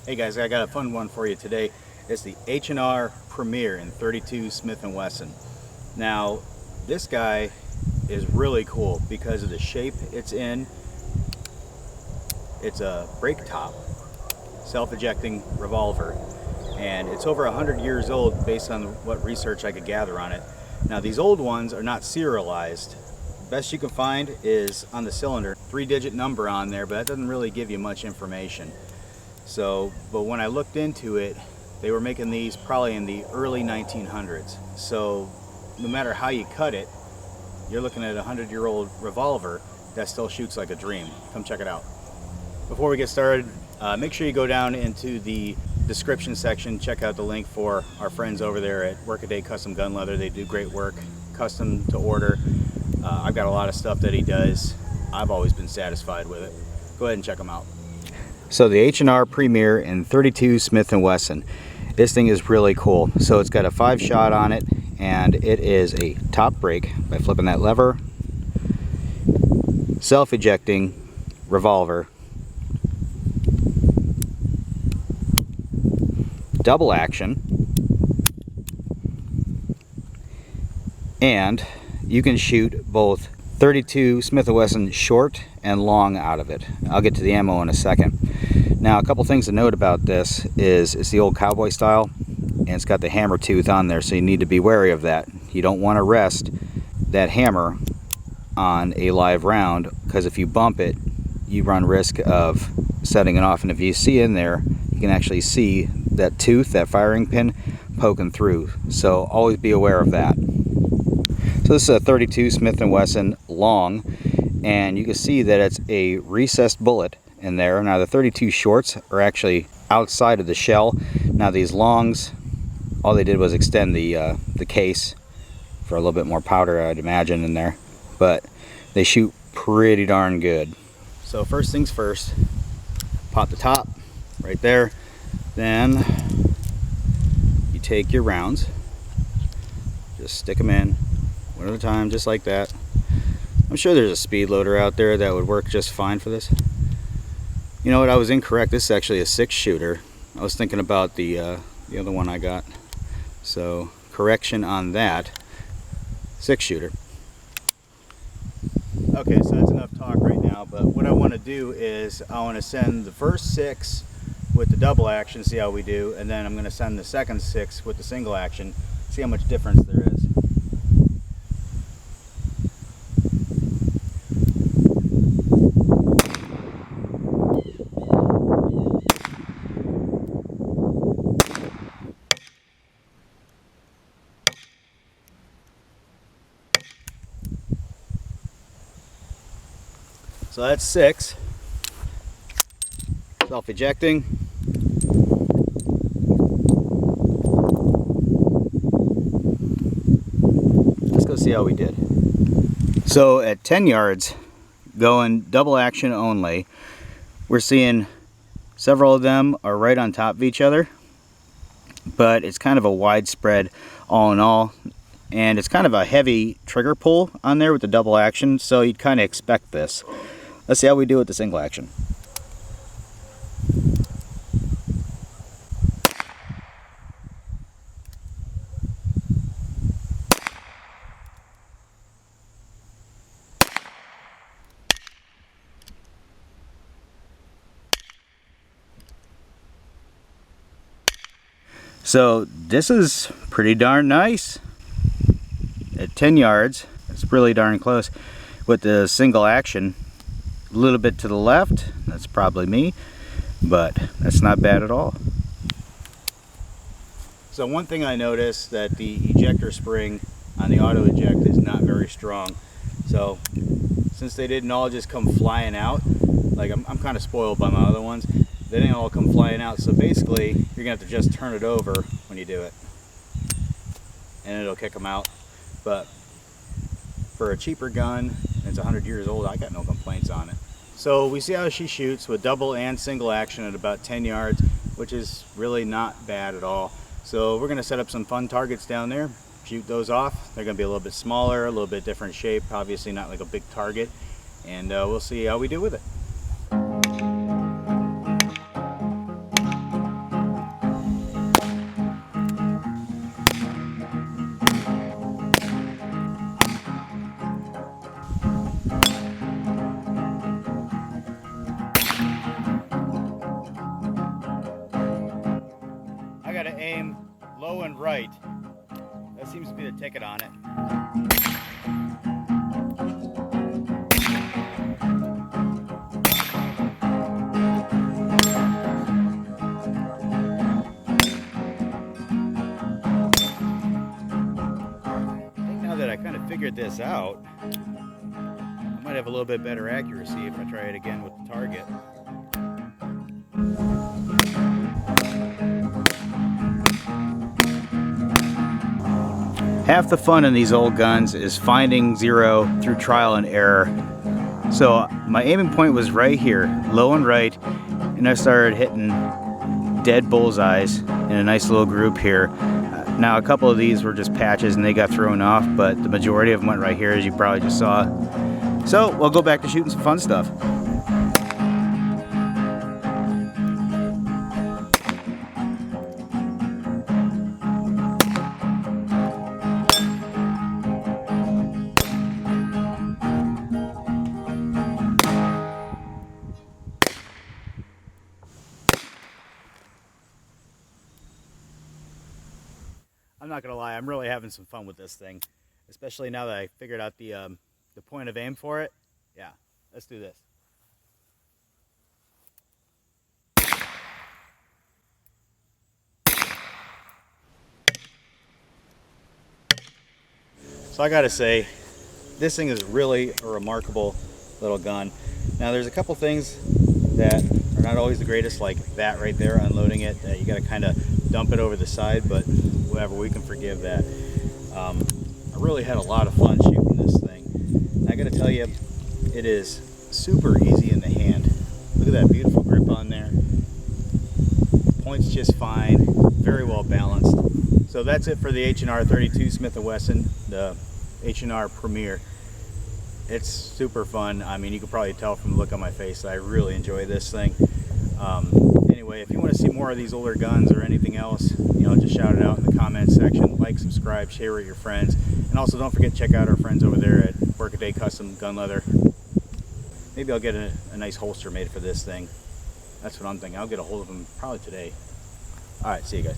Hey guys, I got a fun one for you today. It's the H&R Premier in 32 Smith & Wesson. Now, this guy is really cool because of the shape it's in. It's a break top, self-ejecting revolver, and it's over 100 years old based on what research I could gather on it. Now, these old ones are not serialized. Best you can find is on the cylinder, 3-digit number on there, but that doesn't really give you much information. So, but when I looked into it, they were making these probably in the early 1900s. So no matter how you cut it, you're looking at a 100-year-old revolver that still shoots like a dream. Come check it out. Before we get started, make sure you go down into the description section, check out the link for our friends over there at Workaday Custom Gun Leather. They do great work, custom to order. I've got a lot of stuff that he does. I've always been satisfied with it. Go ahead and check them out. So the H&R Premier in 32 Smith & Wesson. This thing is really cool. So it's got a 5-shot on it, and it is a top break by flipping that lever, self-ejecting revolver, double action, and you can shoot both 32 Smith & Wesson short and long out of it. I'll get to the ammo in a second. Now, a couple things to note about this is it's the old cowboy style, and it's got the hammer tooth on there, so you need to be wary of that. You don't want to rest that hammer on a live round, because if you bump it, you run risk of setting it off. And if you see in there, you can actually see that tooth, that firing pin, poking through. So always be aware of that. So this is a 32 Smith & Wesson long, and you can see that it's a recessed bullet in there. Now the 32 shorts are actually outside of the shell. Now these longs, all they did was extend the case for a little bit more powder, I'd imagine, in there. But they shoot pretty darn good. So first things first, pop the top right there. Then you take your rounds, just stick them in one at a time, just like that. I'm sure there's a speed loader out there that would work just fine for this. You know what, I was incorrect. This is actually a 6-shooter. I was thinking about the other one I got. So correction on that, 6-shooter. Okay, so that's enough talk right now, but what I want to do is I want to send the first 6 with the double action, see how we do, and then I'm going to send the second 6 with the single action, see how much difference there is. So that's 6. Self-ejecting. Let's go see how we did. So at 10 yards, going double action only, we're seeing several of them are right on top of each other, but it's kind of a widespread all in all. And it's kind of a heavy trigger pull on there with the double action, so you'd kind of expect this. Let's see how we do with the single action. So this is pretty darn nice. At 10 yards, it's really darn close. With the single action, a little bit to the left, that's probably me, but that's not bad at all. So one thing I noticed, that the ejector spring on the auto eject is not very strong. So since they didn't all just come flying out, like I'm kind of spoiled by my other ones, they didn't all come flying out. So basically you're gonna have to just turn it over when you do it, and it'll kick them out. But for a cheaper gun, it's 100 years old, I got no complaints on it. So we see how she shoots with double and single action at about 10 yards, which is really not bad at all. So we're gonna set up some fun targets down there, shoot those off. They're gonna be a little bit smaller, a little bit different shape, obviously not like a big target, and we'll see how we do with it. got to aim low and right. That seems to be the ticket on it. Now that I kind of figured this out, I might have a little bit better accuracy if I try it again with the target. Half the fun in these old guns is finding zero through trial and error. So my aiming point was right here, low and right, and I started hitting dead bullseyes in a nice little group here. Now a couple of these were just patches and they got thrown off, but the majority of them went right here, as you probably just saw. So we'll go back to shooting some fun stuff. I'm not gonna lie, I'm really having some fun with this thing, especially now that I figured out the point of aim for it. Yeah, let's do this. So I gotta say, this thing is really a remarkable little gun. Now there's a couple things that are not always the greatest, like that right there, unloading it. You gotta kind of dump it over the side, but whatever, we can forgive that. I really had a lot of fun shooting this thing. And I gotta tell you, it is super easy in the hand. Look at that beautiful grip on there. Point's just fine, very well balanced. So that's it for the H&R 32 Smith & Wesson, the H&R Premier. It's super fun. I mean, you can probably tell from the look on my face that I really enjoy this thing. Anyway, if you want to see more of these older guns or anything else, you know, just shout it out in the comments section. Like, subscribe, share with your friends. And also don't forget to check out our friends over there at Workaday Custom Gun Leather. Maybe I'll get a nice holster made for this thing. That's what I'm thinking. I'll get a hold of them probably today. All right, see you guys.